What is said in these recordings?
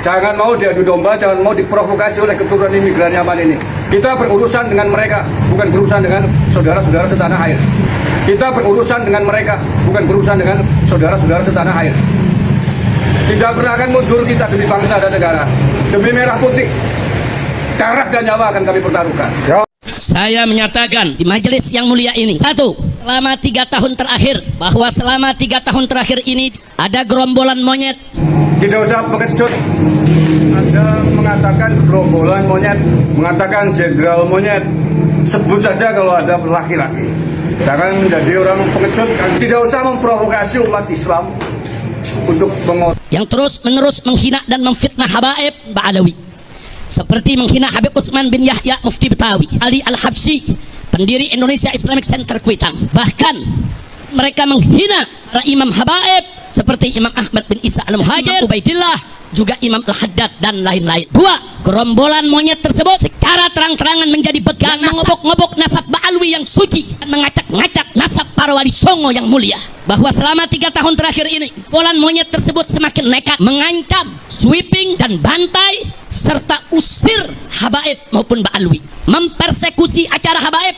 Jangan mau diadu domba, jangan mau diprovokasi oleh keturunan imigran Yaman ini. Kita berurusan dengan mereka, bukan berurusan dengan saudara-saudara setanah air. Kita berurusan dengan mereka, bukan berurusan dengan saudara-saudara setanah air. Tidak pernah akan mundur kita demi bangsa dan negara, demi merah putih. Darah dan nyawa akan kami pertaruhkan. Saya menyatakan di majelis yang mulia ini, satu, selama 3 tahun terakhir, bahwa selama 3 tahun terakhir ini ada gerombolan monyet. Tidak usah pengecut. Anda mengatakan gerombolan monyet, mengatakan jenderal monyet. Sebut saja kalau ada laki-laki. Jangan menjadi orang pengecut. Tidak usah memprovokasi umat Islam untuk yang terus-menerus menghina dan memfitnah habaib Ba'alawi, seperti menghina Habib Utsman bin Yahya Mufti Betawi, Ali Al-Habsyi, pendiri Indonesia Islamic Center Kuitang. Bahkan mereka menghina para imam habaib seperti Imam Ahmad bin Isa Al-Muhajir, Ubaidillah, juga Imam Al-Haddad dan lain-lain. Dua, gerombolan monyet tersebut secara terang-terangan menjadi begal ngobok-ngobok nasab Ba'alwi yang suci dan mengacak-ngacak nasab para wali songo yang mulia. Bahwa selama 3 tahun terakhir ini gerombolan monyet tersebut semakin nekat mengancam, sweeping dan bantai serta usir habaib maupun Ba'alwi, mempersekusi acara habaib,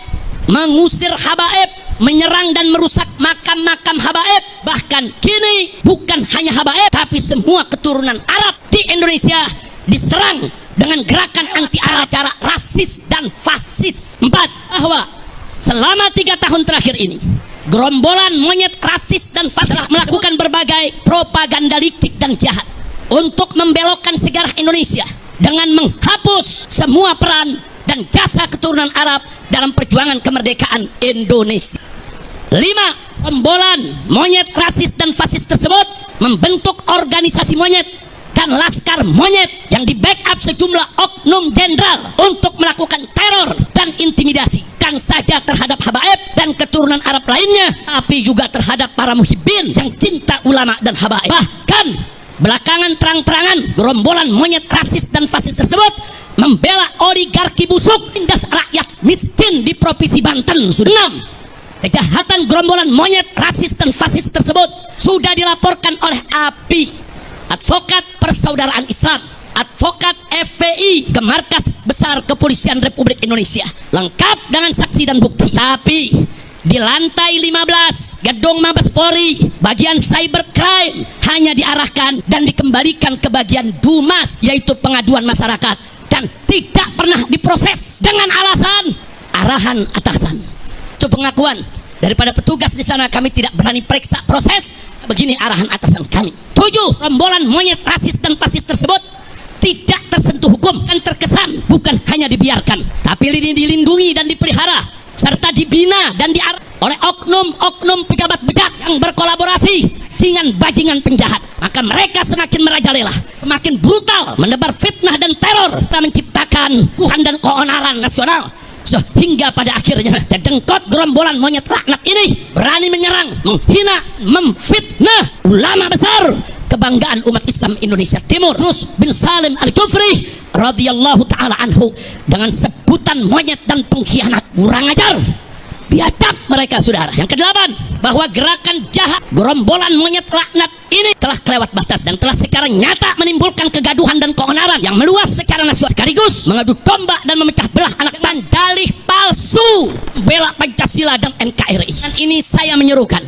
mengusir habaib, menyerang dan merusak makam-makam habaib. Bahkan kini bukan hanya habaib, tapi semua keturunan Arab di Indonesia diserang dengan gerakan anti Arab, cara rasis dan fasis. 4, bahwa selama 3 tahun terakhir ini gerombolan monyet rasis dan fasis melakukan berbagai propaganda licik dan jahat untuk membelokkan sejarah Indonesia dengan menghapus semua peran dan jasa keturunan Arab dalam perjuangan kemerdekaan Indonesia. 5, gerombolan monyet rasis dan fasis tersebut membentuk organisasi monyet dan laskar monyet yang di backup sejumlah oknum jenderal untuk melakukan teror dan intimidasi, bukan saja terhadap habaib dan keturunan Arab lainnya, tapi juga terhadap para muhibbin yang cinta ulama dan habaib. Bahkan belakangan terang-terangan gerombolan monyet rasis dan fasis tersebut membela oligarki busuk, tindas rakyat miskin di Provinsi Banten. 6, kejahatan gerombolan monyet rasis dan fasis tersebut sudah dilaporkan oleh API, Advokat Persaudaraan Islam, advokat FPI, ke Markas Besar Kepolisian Republik Indonesia, lengkap dengan saksi dan bukti. Tapi di lantai 15 gedung Mabes Polri, bagian cybercrime hanya diarahkan dan dikembalikan ke bagian Dumas, yaitu pengaduan masyarakat, dan tidak pernah diproses dengan alasan arahan atasan. Itu pengakuan daripada petugas di sana. Kami tidak berani periksa proses, begini arahan atasan kami. 7, rombolan monyet rasis dan fasis tersebut tidak tersentuh hukum dan terkesan bukan hanya dibiarkan, tapi dilindungi dan dipelihara serta dibina dan diarah oleh oknum-oknum pejabat bejat yang berkolaborasi dengan bajingan penjahat. Maka mereka semakin merajalela, semakin brutal menebar fitnah dan teror, telah menciptakan Tuhan dan keonaran nasional, sehingga pada akhirnya dedengkot gerombolan monyet laknat ini berani menyerang, menghina, memfitnah ulama besar kebanggaan umat Islam Indonesia Timur, Rus bin Salim Al-Kufri radhiyallahu taala anhu, dengan sebutan monyet dan pengkhianat. Kurang ajar, biadab mereka, saudara. Yang ke-8, bahwa gerakan jahat gerombolan monyet laknat ini telah kelewat batas dan telah sekarang nyata menimbulkan kegaduhan dan keonaran yang meluas secara nasional, sekaligus mengadu domba dan memecah belah anak dan dalih palsu bela Pancasila dan NKRI. Dan ini saya menyerukan,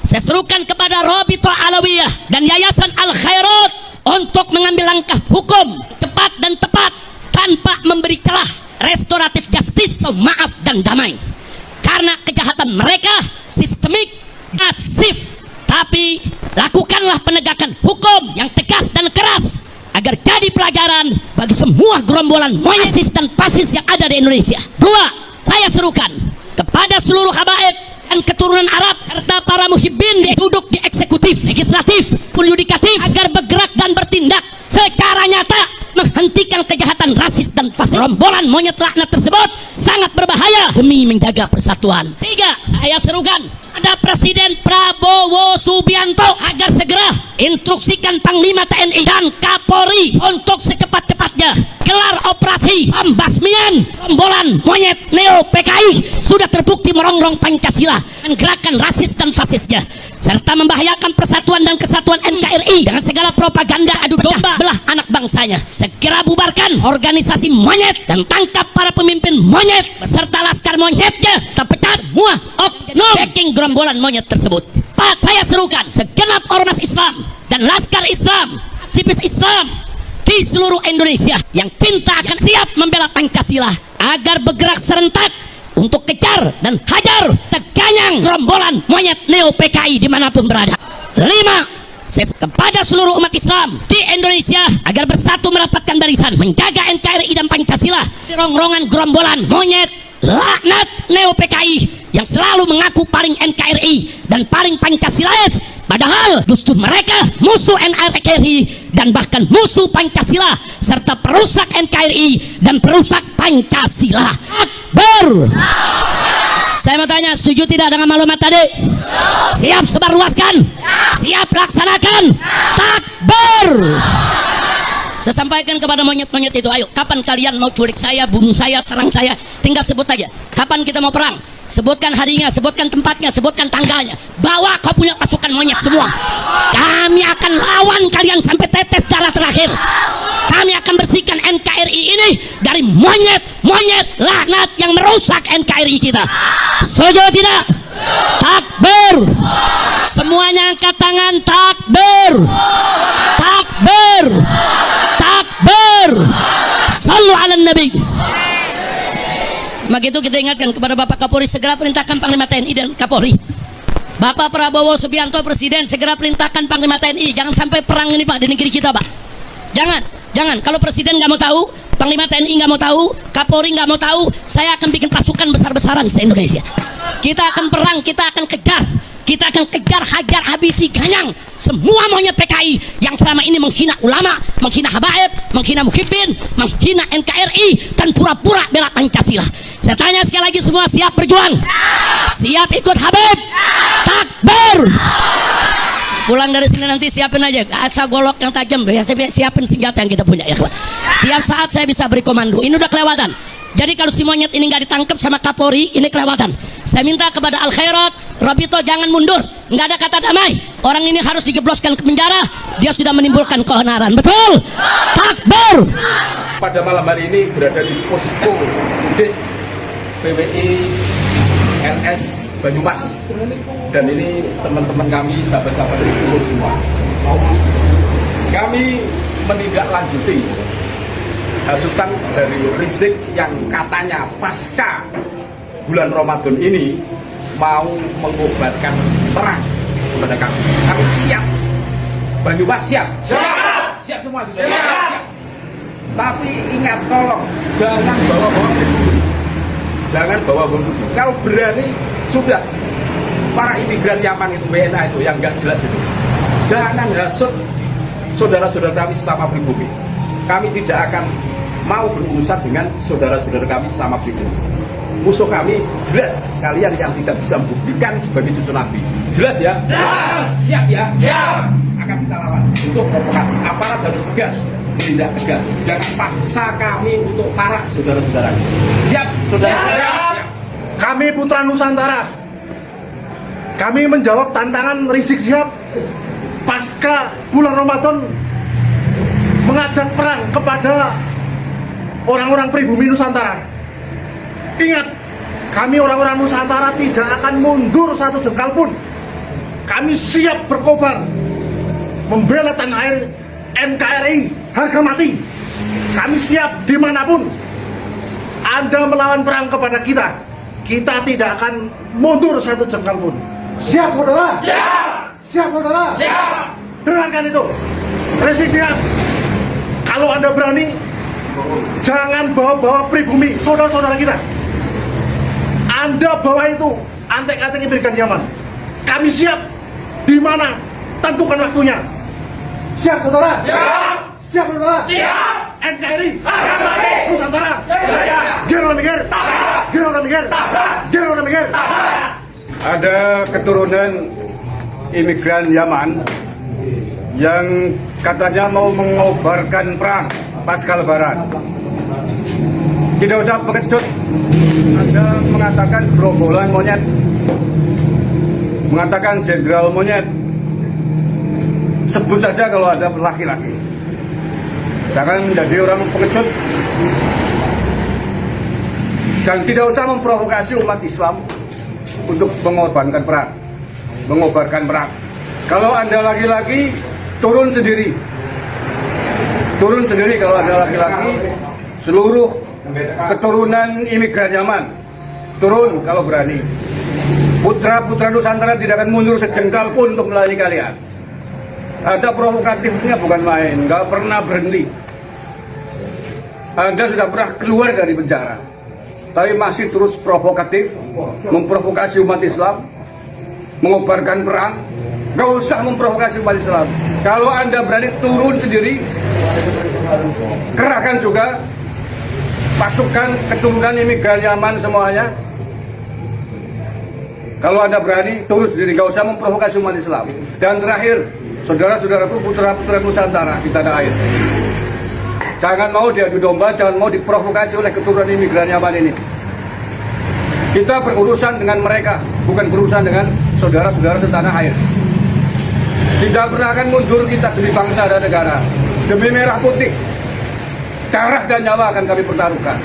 saya serukan kepada Rabithah Alawiyah dan Yayasan Al Khairat untuk mengambil langkah hukum cepat dan tepat tanpa memberi celah, restoratif justice, maaf dan damai, karena kejahatan mereka sistemik, masif. Tapi lakukanlah penegakan hukum yang tegas dan keras agar jadi pelajaran bagi semua gerombolan monyet dan fasis yang ada di Indonesia. 2, saya serukan kepada seluruh habaib dan keturunan Arab serta para muhibbin duduk di eksekutif, legislatif, yudikatif agar bergerak dan bertindak secara nyata menghentikan kejahatan rasis dan fasis. Rombolan monyet laknat tersebut sangat berbahaya demi menjaga persatuan. 3, saya serukan ada Presiden Prabowo Subianto agar segera instruksikan Panglima TNI dan Kapolri untuk secepat-cepatnya gelar operasi pembasmian rombolan monyet neo PKI sudah terbukti merongrong Pancasila dan gerakan rasis dan fasisnya, serta membahayakan persatuan dan kesatuan NKRI dengan segala propaganda adu domba belah bangsanya. Segera bubarkan organisasi monyet dan tangkap para pemimpin monyet beserta laskar monyetnya. Terpecat semua oknum backing gerombolan monyet tersebut. Pak, saya serukan segenap ormas Islam dan laskar Islam, aktivis Islam di seluruh Indonesia yang cinta akan siap membela Pancasila agar bergerak serentak untuk kejar dan hajar teganyang gerombolan monyet neo PKI dimanapun berada. 5. Kepada seluruh umat Islam di Indonesia agar bersatu merapatkan barisan menjaga NKRI dan Pancasila di rongrongan gerombolan monyet laknat neo PKI yang selalu mengaku paling NKRI dan paling Pancasilais, padahal justru mereka musuh NKRI dan bahkan musuh Pancasila serta perusak NKRI dan perusak Pancasila. Akbar. Saya mau tanya, setuju tidak dengan maklumat tadi? Siap sebarluaskan? Siap laksanakan? Takbir. Saya sampaikan kepada monyet-monyet itu, ayo, kapan kalian mau culik saya, bunuh saya, serang saya? Tinggal sebut aja. Kapan kita mau perang? Sebutkan harinya, sebutkan tempatnya, sebutkan tanggalnya. Bawa kau punya pasukan monyet semua. Kami akan lawan kalian sampai tetes darah terakhir. Kami akan bersihkan NKRI ini dari monyet-monyet laknat yang merusak NKRI kita. Setuju tidak? Takbir. Semuanya angkat tangan. Takbir. Takbir. Takbir. Sallu ala Nabi. Maka itu kita ingatkan kepada Bapak Kapolri, segera perintahkan Panglima TNI dan Kapolri. Bapak Prabowo Subianto Presiden, segera perintahkan Panglima TNI. Jangan sampai perang ini Pak di negeri kita Pak. Jangan. Kalau Presiden nggak mau tahu, Panglima TNI nggak mau tahu, Kapolri nggak mau tahu, saya akan bikin pasukan besar-besaran se-Indonesia. Kita akan perang, kita akan kejar. Kita akan kejar, hajar, habisi, ganyang semua monyet PKI yang selama ini menghina ulama, menghina habaib, menghina muhibbin, menghina NKRI, dan pura-pura bela Pancasila. Saya tanya sekali lagi, semua siap berjuang? Siap ikut Habib? Takbir. Pulang dari sini nanti siapin aja asa golok yang tajam, siapin senjata yang kita punya ya. Tiap saat saya bisa beri komando. Ini udah kelewatan. Jadi kalau si monyet ini nggak ditangkap sama Kapolri, ini kelewatan. Saya minta kepada Al Khairat, Robito, jangan mundur. Nggak ada kata damai. Orang ini harus dijebloskan ke penjara. Dia sudah menimbulkan keonaran. Betul? Takbir. Pada malam hari ini berada di posko mudik PWI RS Banyumas. Dan ini teman-teman kami, sahabat-sahabat dari Timur semua. Kami menindaklanjuti hasutan dari Rizik yang katanya pasca bulan Ramadan ini mau mengobatkan perang kepada kami. Kami siap. Banyumas siap. Siap semua. Siap. Tapi ingat, tolong jangan bawa-bawa pribumi. Jangan bawa-bawa pribumi. Kalau berani sudah, para imigran Yaman itu, WNA itu yang nggak jelas itu, jangan hasut saudara-saudara kami sama pribumi. Kami tidak akan mau berurusan dengan saudara-saudara kami sama pribumi. Musuh kami jelas, kalian yang tidak bisa membuktikan sebagai cucu Nabi. Jelas ya? Jelas. Siap ya? Siap. Akan kita lawan untuk provokasi. Aparat harus tegas, tidak tegas. Jangan paksa kami untuk marah saudara-saudara. Siap, saudara? Siap. Kami Putra Nusantara, kami menjawab tantangan Rizik Syihab pasca bulan Ramadan mengajak perang kepada orang-orang pribumi Nusantara. Ingat, kami orang-orang Nusantara tidak akan mundur satu jengkal pun. Kami siap berkobar membela tanah air NKRI harga mati. Kami siap dimanapun Anda melawan perang kepada kita. Kita tidak akan mundur satu jengkal pun. Siap saudara? Siap. Siap saudara? Siap. Dengarkan itu, Rizik Syihab, kalau Anda berani, jangan bawa-bawa pribumi saudara-saudara kita. Anda bawa itu antek-antek imigran Yaman. Kami siap. Di mana? Tentukan waktunya. Siap saudara? Siap. Siap saudara? Siap. NKRI Nusantara. Gero mikir. Gero mikir. Gero mikir. Ada keturunan imigran Yaman yang katanya mau mengobarkan perang pasca Lebaran. Tidak usah pengecut. Anda mengatakan gerombolan monyet, mengatakan jenderal monyet. Sebut saja kalau ada laki-laki. Jangan menjadi orang pengecut dan tidak usah memprovokasi umat Islam untuk mengorbankan perang, mengobarkan perang. Kalau Anda laki-laki, turun sendiri. Turun sendiri kalau Anda laki-laki. Seluruh keturunan imigran Yaman, turun kalau berani. Putra-putra Nusantara tidak akan mundur sejengkal pun untuk melayani kalian. Ada provokatifnya bukan main, nggak pernah berhenti. Anda sudah pernah keluar dari penjara, tapi masih terus provokatif, memprovokasi umat Islam, mengobarkan perang. Nggak usah memprovokasi umat Islam. Kalau Anda berani turun sendiri, kerahkan juga pasukan keturunan imigran Yaman semuanya. Kalau Anda berani, turun sendiri, nggak usah memprovokasi umat Islam. Dan terakhir, saudara-saudaraku, putra-putra Nusantara di tanah air, jangan mau diadu domba, jangan mau diprovokasi oleh keturunan imigran Yaman ini. Kita berurusan dengan mereka, bukan berurusan dengan saudara-saudara setanah air. Tidak pernah akan mundur kita demi bangsa dan negara, demi merah putih. Darah dan nyawa akan kami pertaruhkan.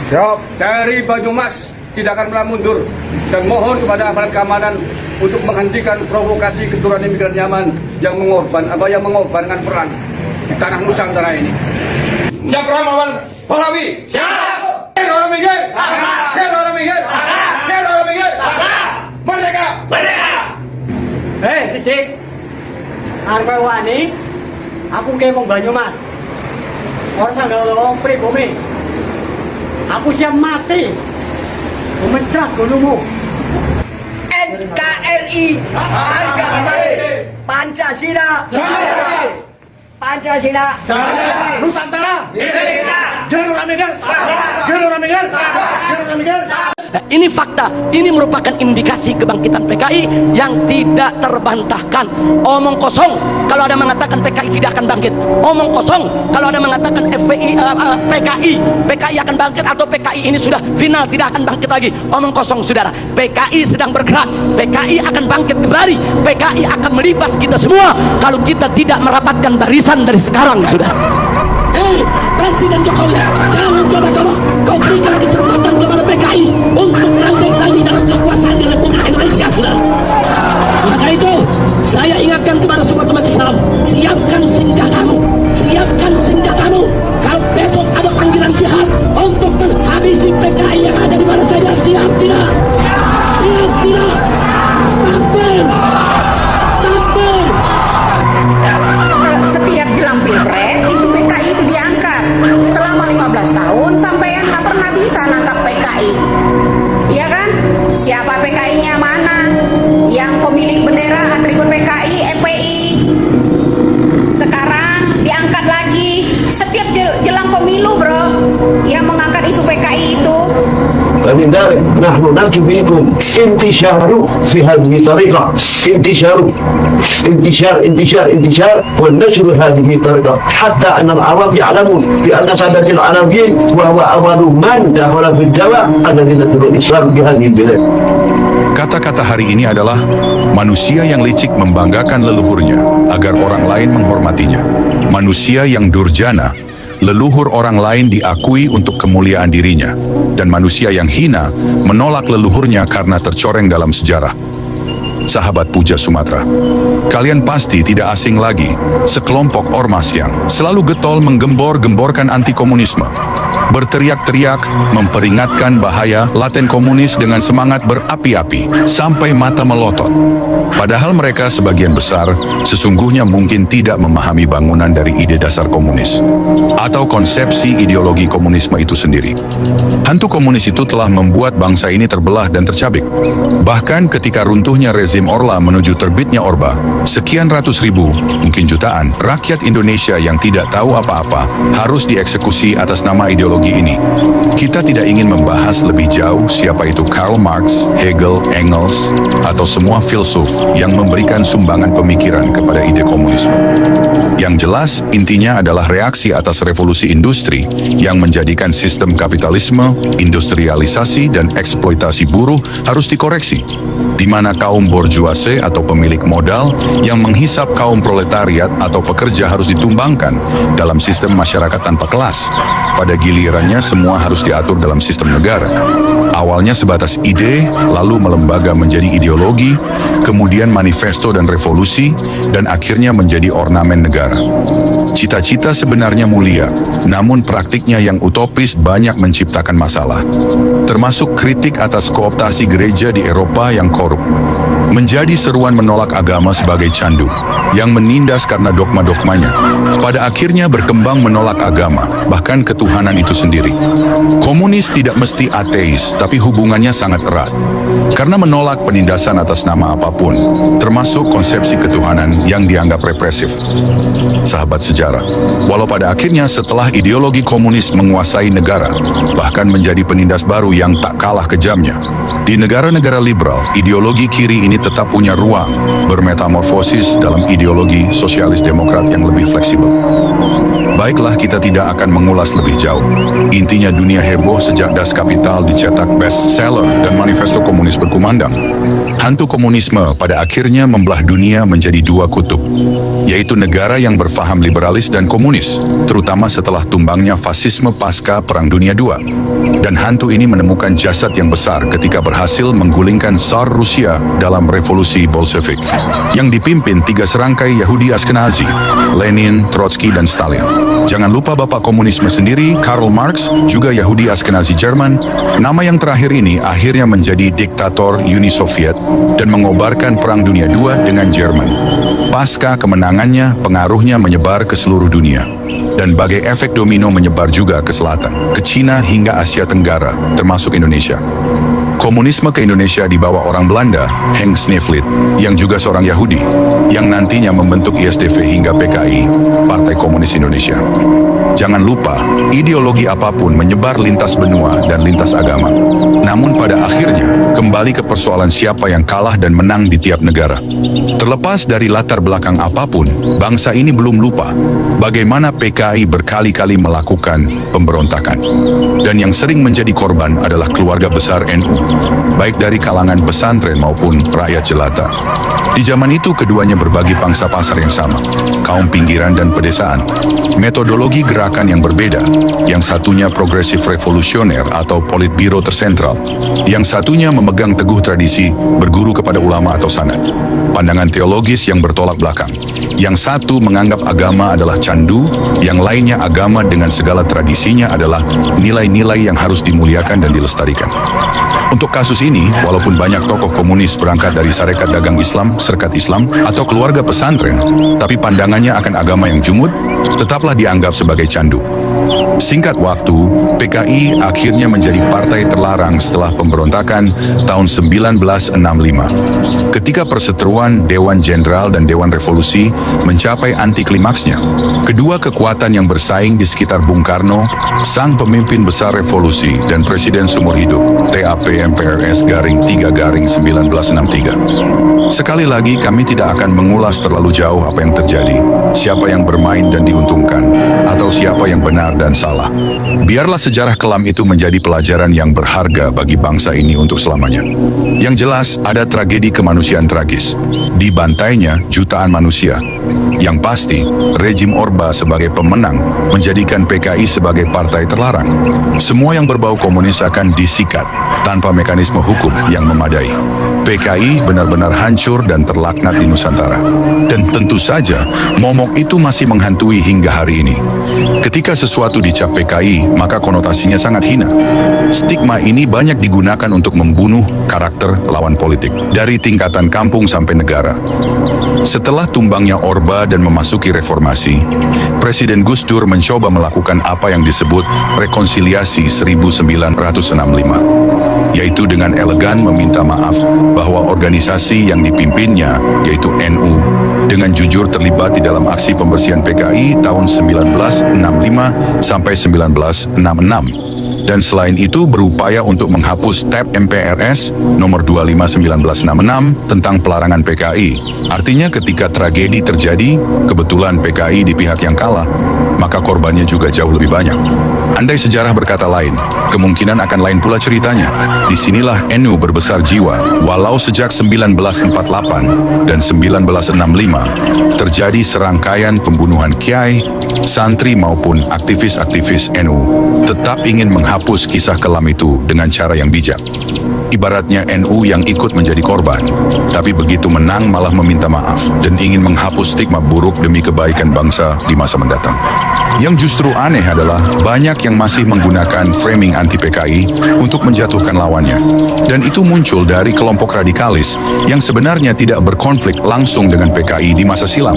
Dari Banyumas tidak akan pernah mundur, dan mohon kepada aparat keamanan untuk menghentikan provokasi keturunan imigran Yaman yang mengorbankan perang di tanah Nusantara ini. Siap orang melawan Pahlawi? Siap. Orang minggir? Orang minggir? Orang minggir? Merdeka! Merdeka! Hei, Risik, arep wani, aku kemong Banyumas. Orang sanggalo pribumi. Aku siap mati memecah gunungmu. NKRI harga mati. Pancasila Pancasila Nusantara. Nah, ini fakta, ini merupakan indikasi kebangkitan PKI yang tidak terbantahkan. Omong kosong kalau ada mengatakan PKI tidak akan bangkit. Omong kosong kalau ada mengatakan PKI akan bangkit atau PKI ini sudah final tidak akan bangkit lagi. Omong kosong saudara. PKI sedang bergerak, PKI akan bangkit kembali, PKI akan melibas kita semua kalau kita tidak merapatkan barisan dari sekarang saudara. Presiden Jokowi, jangan coba-coba kau berikan kesempatan kepada PKI untuk melanjut lagi dalam kekuasaan di Republik Indonesia, saudara. Maka itu, saya ingatkan kepada semua umat Islam, siapkan senjatamu. Kalau besok ada panggilan jihad untuk menghabisi PKI yang ada di mana saja, siap tidak? Siap tidak? Takbir! Takbir! Setiap jelang pilpres isu PKI itu diangkat. Selama 15 tahun sampean nggak pernah bisa nangkap PKI, ya kan? Siapa PKI-nya mana? Yang pemilik bendera atribut PKI FPI. Sekarang diangkat lagi setiap jelang pemilu, bro, yang mengangkat isu PKI itu. ومن ذلك نحن نرجو منكم انتشار في هذه الطريقة، انتشار والنشر هذه الطريقة حتى أن العرب يعلمون بأن سادة العربيين وهو أول من دخل في الجواب الذين دخلوا الإسلام بهذه البلاد. Kata-kata hari ini adalah manusia yang licik membanggakan leluhurnya agar orang lain menghormatinya. Manusia yang durjana, leluhur orang lain diakui untuk kemuliaan dirinya. Dan manusia yang hina menolak leluhurnya karena tercoreng dalam sejarah. Sahabat Puja Sumatera, kalian pasti tidak asing lagi sekelompok ormas yang selalu getol menggembor-gemborkan anti komunisme. Berteriak-teriak memperingatkan bahaya laten komunis dengan semangat berapi-api sampai mata melotot. Padahal mereka sebagian besar sesungguhnya mungkin tidak memahami bangunan dari ide dasar komunis atau konsepsi ideologi komunisme itu sendiri. Hantu komunis itu telah membuat bangsa ini terbelah dan tercabik. Bahkan ketika runtuhnya rezim Orla menuju terbitnya Orba, sekian ratus ribu, mungkin jutaan, rakyat Indonesia yang tidak tahu apa-apa harus dieksekusi atas nama ideologi ideologi ini. Kita tidak ingin membahas lebih jauh siapa itu Karl Marx, Hegel, Engels, atau semua filsuf yang memberikan sumbangan pemikiran kepada ide komunisme. Yang jelas, intinya adalah reaksi atas revolusi industri yang menjadikan sistem kapitalisme, industrialisasi, dan eksploitasi buruh harus dikoreksi, di mana kaum bourgeoisie atau pemilik modal yang menghisap kaum proletariat atau pekerja harus ditumbangkan dalam sistem masyarakat tanpa kelas. Pada gilirannya, semua harus diatur dalam sistem negara. Awalnya sebatas ide, lalu melembaga menjadi ideologi, kemudian manifesto dan revolusi, dan akhirnya menjadi ornamen negara. Cita-cita sebenarnya mulia, namun praktiknya yang utopis banyak menciptakan masalah. Termasuk kritik atas kooptasi gereja di Eropa yang korup. Menjadi seruan menolak agama sebagai candu, yang menindas karena dogma-dogmanya. Pada akhirnya berkembang menolak agama, bahkan ketuhanan itu sendiri. Komunis tidak mesti ateis, tapi hubungannya sangat erat. Karena menolak penindasan atas nama apapun, termasuk konsepsi ketuhanan yang dianggap represif. Sahabat sejarah, walau pada akhirnya setelah ideologi komunis menguasai negara, bahkan menjadi penindas baru yang tak kalah kejamnya, di negara-negara liberal, ideologi kiri ini tetap punya ruang bermetamorfosis dalam ideologi sosialis demokrat yang lebih fleksibel. Baiklah, kita tidak akan mengulas lebih jauh. Intinya dunia heboh sejak Das Kapital dicetak bestseller dan manifesto komunis berkumandang. Hantu komunisme pada akhirnya membelah dunia menjadi dua kutub, yaitu negara yang berfaham liberalis dan komunis, terutama setelah tumbangnya fasisme pasca Perang Dunia II. Dan hantu ini menemukan jasad yang besar ketika berhasil menggulingkan Tsar Rusia dalam revolusi Bolshevik, yang dipimpin tiga serangkai Yahudi Ashkenazi, Lenin, Trotsky, dan Stalin. Jangan lupa bapak komunisme sendiri, Karl Marx, juga Yahudi Ashkenazi Jerman. Nama yang terakhir ini akhirnya menjadi diktator Uni Soviet dan mengobarkan Perang Dunia II dengan Jerman. Pasca kemenangannya, pengaruhnya menyebar ke seluruh dunia. Dan bagai efek domino menyebar juga ke selatan, ke Cina hingga Asia Tenggara, termasuk Indonesia. Komunisme ke Indonesia dibawa orang Belanda, Henk Sneevliet, yang juga seorang Yahudi, yang nantinya membentuk ISDV hingga PKI, Partai Komunis Indonesia. Jangan lupa, ideologi apapun menyebar lintas benua dan lintas agama. Namun pada akhirnya, kembali ke persoalan siapa yang kalah dan menang di tiap negara. Terlepas dari latar belakang apapun, bangsa ini belum lupa bagaimana PKI berkali-kali melakukan pemberontakan. Dan yang sering menjadi korban adalah keluarga besar NU, baik dari kalangan pesantren maupun rakyat jelata. Di zaman itu keduanya berbagi pangsa pasar yang sama, kaum pinggiran dan pedesaan. Metodologi gerakan yang berbeda, yang satunya progresif revolusioner atau politbiro tersentral, yang satunya memegang teguh tradisi berguru kepada ulama atau sanad. Pandangan teologis yang bertolak belakang. Yang satu menganggap agama adalah candu, yang lainnya agama dengan segala tradisinya adalah nilai-nilai yang harus dimuliakan dan dilestarikan. Untuk kasus ini, walaupun banyak tokoh komunis berangkat dari Sarekat Dagang Islam, Serkat Islam, atau keluarga pesantren, tapi pandangannya akan agama yang jumud tetaplah dianggap sebagai candu. Singkat waktu, PKI akhirnya menjadi partai terlarang setelah pemberontakan tahun 1965. Ketika perseteruan Dewan Jenderal dan Dewan Revolusi mencapai anti klimaksnya, kedua kekuatan yang bersaing di sekitar Bung Karno, sang pemimpin besar revolusi dan presiden seumur hidup, TAP MPRS garing 3 garing 1963. Sekali lagi, kami tidak akan mengulas terlalu jauh apa yang terjadi, siapa yang bermain dan diuntungkan, atau siapa yang benar dan salah. Biarlah sejarah kelam itu menjadi pelajaran yang berharga bagi bangsa ini untuk selamanya. Yang jelas, ada tragedi kemanusiaan tragis. Dibantainya jutaan manusia. Yang pasti, rejim Orba sebagai pemenang menjadikan PKI sebagai partai terlarang. Semua yang berbau komunis akan disikat tanpa mekanisme hukum yang memadai. PKI benar-benar hancur dan terlaknat di Nusantara. Dan tentu saja, momok itu masih menghantui hingga hari ini. Ketika sesuatu dicap PKI, maka konotasinya sangat hina. Stigma ini banyak digunakan untuk membunuh karakter lawan politik, dari tingkatan kampung sampai negara. Setelah tumbangnya Orba dan memasuki reformasi, Presiden Gus Dur mencoba melakukan apa yang disebut rekonsiliasi 1965, yaitu dengan elegan meminta maaf bahwa organisasi yang dipimpinnya, yaitu NU, dengan jujur terlibat di dalam aksi pembersihan PKI tahun 1965 sampai 1966. Dan selain itu berupaya untuk menghapus TAP MPRS nomor 25/1966 tentang pelarangan PKI. Artinya ketika tragedi terjadi, kebetulan PKI di pihak yang kalah, maka korbannya juga jauh lebih banyak. Andai sejarah berkata lain, kemungkinan akan lain pula ceritanya. Disinilah NU berbesar jiwa, walau sejak 1948 dan 1965 terjadi serangkaian pembunuhan kiai, santri maupun aktivis-aktivis NU tetap ingin menghapus kisah kelam itu dengan cara yang bijak. Ibaratnya NU yang ikut menjadi korban, tapi begitu menang malah meminta maaf dan ingin menghapus stigma buruk demi kebaikan bangsa di masa mendatang. Yang justru aneh adalah banyak yang masih menggunakan framing anti-PKI untuk menjatuhkan lawannya. Dan itu muncul dari kelompok radikalis yang sebenarnya tidak berkonflik langsung dengan PKI di masa silam.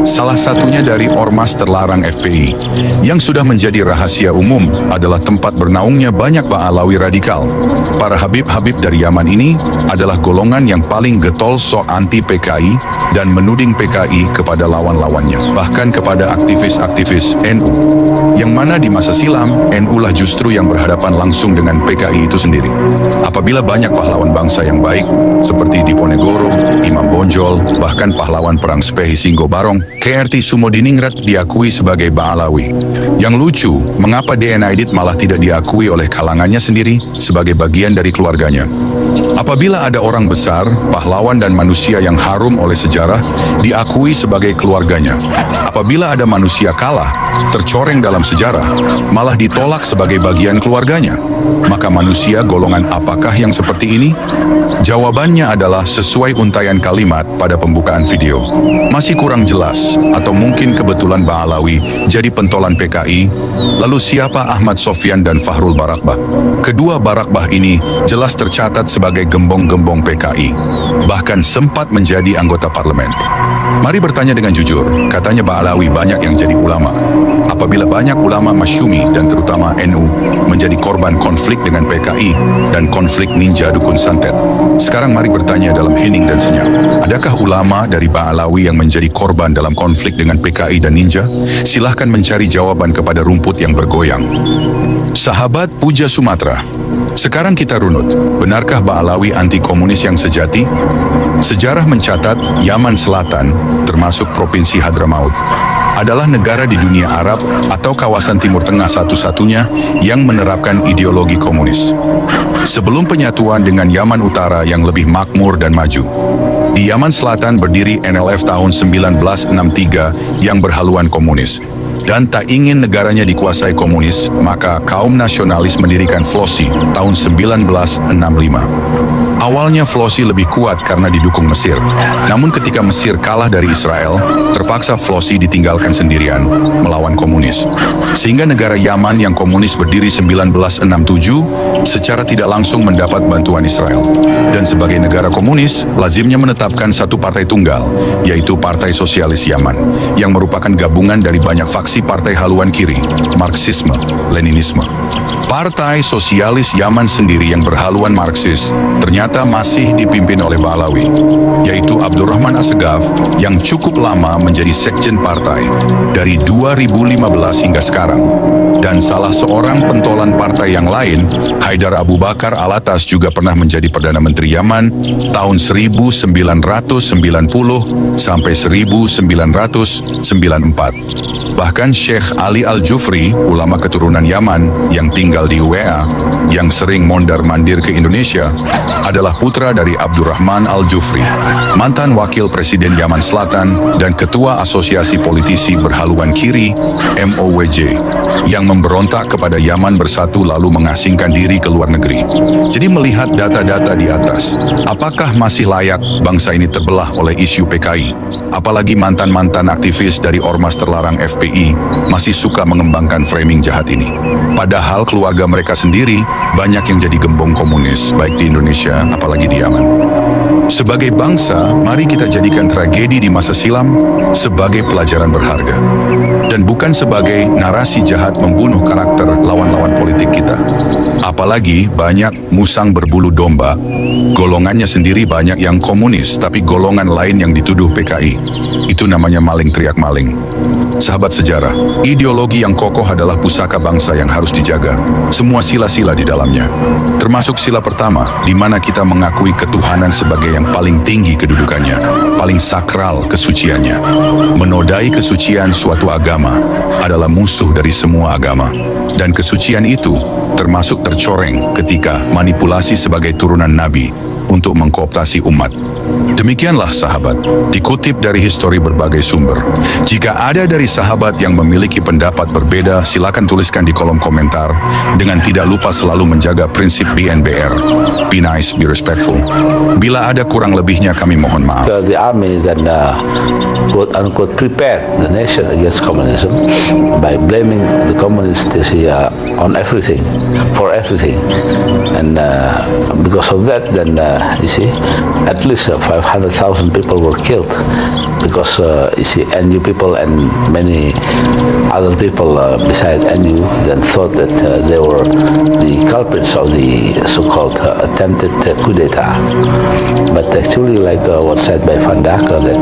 Salah satunya dari Ormas Terlarang FPI, yang sudah menjadi rahasia umum adalah tempat bernaungnya banyak Ba'alawi radikal. Para Habib-Habib dari Yaman ini adalah golongan yang paling getol sok anti-PKI dan menuding PKI kepada lawan-lawannya, bahkan kepada aktivis-aktivis NU, yang mana di masa silam NU lah justru yang berhadapan langsung dengan PKI itu sendiri. Apabila banyak pahlawan bangsa yang baik seperti Diponegoro, Imam Bonjol, bahkan pahlawan perang Sepehi Singgo Barong, KRT Sumodiningrat diakui sebagai Ba'alawi. Yang lucu, mengapa DNA Aidit malah tidak diakui oleh kalangannya sendiri sebagai bagian dari keluarganya? Apabila ada orang besar, pahlawan dan manusia yang harum oleh sejarah diakui sebagai keluarganya. Apabila ada manusia kalah, tercoreng dalam sejarah, malah ditolak sebagai bagian keluarganya. Maka manusia golongan apakah yang seperti ini? Jawabannya adalah sesuai untaian kalimat pada pembukaan video. Masih kurang jelas, atau mungkin kebetulan Ba'alawi jadi pentolan PKI. Lalu siapa Ahmad Sofyan dan Fahrul Barakbah? Kedua Barakbah ini jelas tercatat sebagai gembong-gembong PKI, bahkan sempat menjadi anggota parlemen. Mari bertanya dengan jujur, katanya Ba'alawi banyak yang jadi ulama. Apabila banyak ulama masyumi dan terutama NU menjadi korban konflik dengan PKI dan konflik ninja dukun santet. Sekarang mari bertanya dalam hening dan senyap. Adakah ulama dari Ba'alawi yang menjadi korban dalam konflik dengan PKI dan ninja? Silahkan mencari jawaban kepada rumput yang bergoyang. Sahabat Puja Sumatera, sekarang kita runut. Benarkah Ba'alawi anti komunis yang sejati? Sejarah mencatat Yaman Selatan, termasuk Provinsi Hadramaut, adalah negara di dunia Arab atau kawasan Timur Tengah satu-satunya yang menerapkan ideologi komunis. Sebelum penyatuan dengan Yaman Utara yang lebih makmur dan maju. Di Yaman Selatan berdiri NLF tahun 1963 yang berhaluan komunis. Dan tak ingin negaranya dikuasai komunis, maka kaum nasionalis mendirikan FLOSI tahun 1965. Awalnya FLOSI lebih kuat karena didukung Mesir. Namun ketika Mesir kalah dari Israel, terpaksa FLOSI ditinggalkan sendirian melawan komunis. Sehingga negara Yaman yang komunis berdiri 1967 secara tidak langsung mendapat bantuan Israel. Dan sebagai negara komunis, lazimnya menetapkan satu partai tunggal, yaitu Partai Sosialis Yaman, yang merupakan gabungan dari banyak faksi partai haluan kiri, Marxisme, Leninisme. Partai Sosialis Yaman sendiri yang berhaluan Marxis ternyata masih dipimpin oleh Ba'alawi, yaitu Abdurrahman Assegaf yang cukup lama menjadi sekjen partai dari 2015 hingga sekarang. Dan salah seorang pentolan partai yang lain, Haidar Abu Bakar Alatas, juga pernah menjadi Perdana Menteri Yaman tahun 1990 sampai 1994. Bahkan Syekh Ali Al-Jufri, ulama keturunan Yaman yang tinggal di UEA, yang sering mondar-mandir ke Indonesia, adalah putra dari Abdurrahman Al-Jufri, mantan wakil presiden Yaman Selatan dan ketua Asosiasi Politisi Berhaluan Kiri MOWJ, yang memberontak kepada Yaman Bersatu lalu mengasingkan diri ke luar negeri. Jadi melihat data-data di atas, apakah masih layak bangsa ini terbelah oleh isu PKI? Apalagi mantan-mantan aktivis dari Ormas Terlarang FPI masih suka mengembangkan framing jahat ini. Padahal keluarga mereka sendiri banyak yang jadi gembong komunis, baik di Indonesia apalagi di Yaman. Sebagai bangsa, mari kita jadikan tragedi di masa silam sebagai pelajaran berharga. Dan bukan sebagai narasi jahat membunuh karakter lawan-lawan politik kita. Apalagi banyak musang berbulu domba, golongannya sendiri banyak yang komunis, tapi golongan lain yang dituduh PKI. Itu namanya maling teriak maling. Sahabat sejarah, ideologi yang kokoh adalah pusaka bangsa yang harus dijaga. Semua sila-sila di dalamnya. Termasuk sila pertama, di mana kita mengakui ketuhanan sebagai yang paling tinggi kedudukannya, paling sakral kesuciannya. Menodai kesucian suatu agama adalah musuh dari semua agama. Dan kesucian itu termasuk tercoreng ketika manipulasi sebagai turunan Nabi untuk mengkooptasi umat. Demikianlah sahabat, dikutip dari histori berbagai sumber. Jika ada dari sahabat yang memiliki pendapat berbeda, silakan tuliskan di kolom komentar, dengan tidak lupa selalu menjaga prinsip BNBR. Be nice, be respectful. Bila ada kurang lebihnya kami mohon maaf. The army then quote-unquote prepared the nation against communism by blaming the communists on everything, for everything. And because of that, then you see, at least 500,000 people were killed because you see, NU people and many other people beside NU then thought that they were the culprits of the so-called attempted coup d'etat. But actually, like what said by Van Daka, that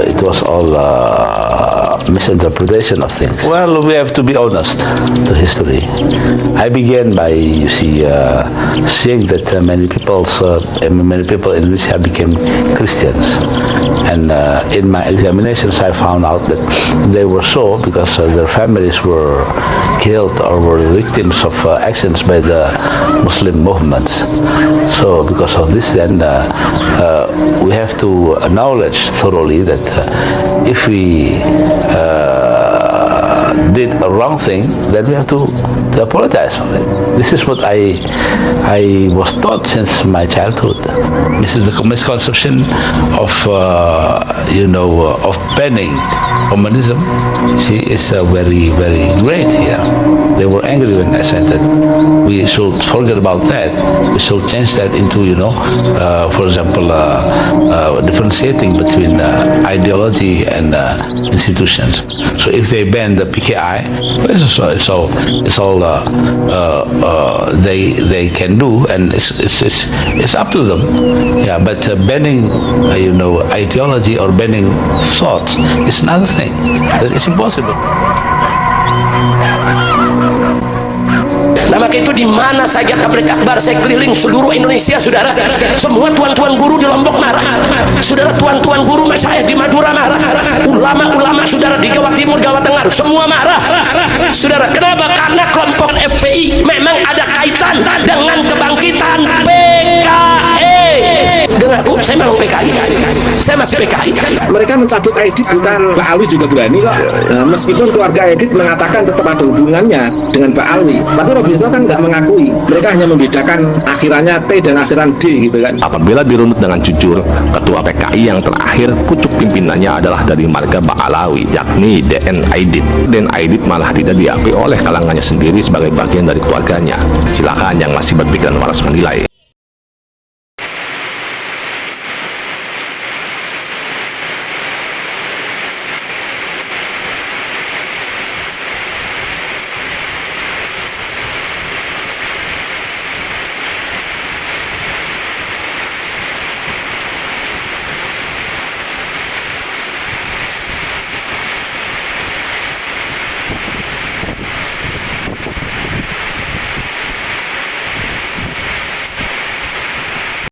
it was all misinterpretation of things. Well, we have to be honest to history. I began by, you see, seeing that many people in Indonesia became Christians, and in my examinations I found out that they were so because their families were killed or were victims of actions by the Muslim movements. So because of this, then we have to acknowledge thoroughly that if we did a wrong thing, then we have to apologize for it. This is what I was taught since my childhood. This is the misconception of of banning communism. See, it's very, very great here. They were angry when I said that we should forget about that. We should change that into, for example, differentiating between ideology and institutions. So if they ban the PKI, it's all they can do, and it's up to them. Yeah, but banning ideology or banning thoughts is another thing. It's impossible. Nah, maka itu di mana saja tablik akbar saya keliling seluruh Indonesia, saudara. Semua tuan-tuan guru di Lombok marah, saudara. Tuan-tuan guru masyayikh di Madura marah, ulama-ulama saudara di Jawa Timur, Jawa Tengah semua marah, saudara. Kenapa? Karena kelompok FPI memang ada kaitan dengan kebangkitan PKI. Dengar Bu, saya memang PKI, saya masih PKI. Mereka mencabut Aidit bukan Pak Alwi juga berani kok. Meskipun keluarga Aidit mengatakan tetap ada hubungannya dengan Pak Alwi, tapi Robinson kan nggak mengakui. Mereka hanya membedakan akhirannya T dan akhiran D gitu kan. Apabila dirunut dengan jujur, ketua PKI yang terakhir pucuk pimpinannya adalah dari marga Pak Alawi, yakni DN Aidit. DN Aidit malah tidak diakui oleh kalangannya sendiri sebagai bagian dari keluarganya. Silakan yang masih berpikiran waras menilai.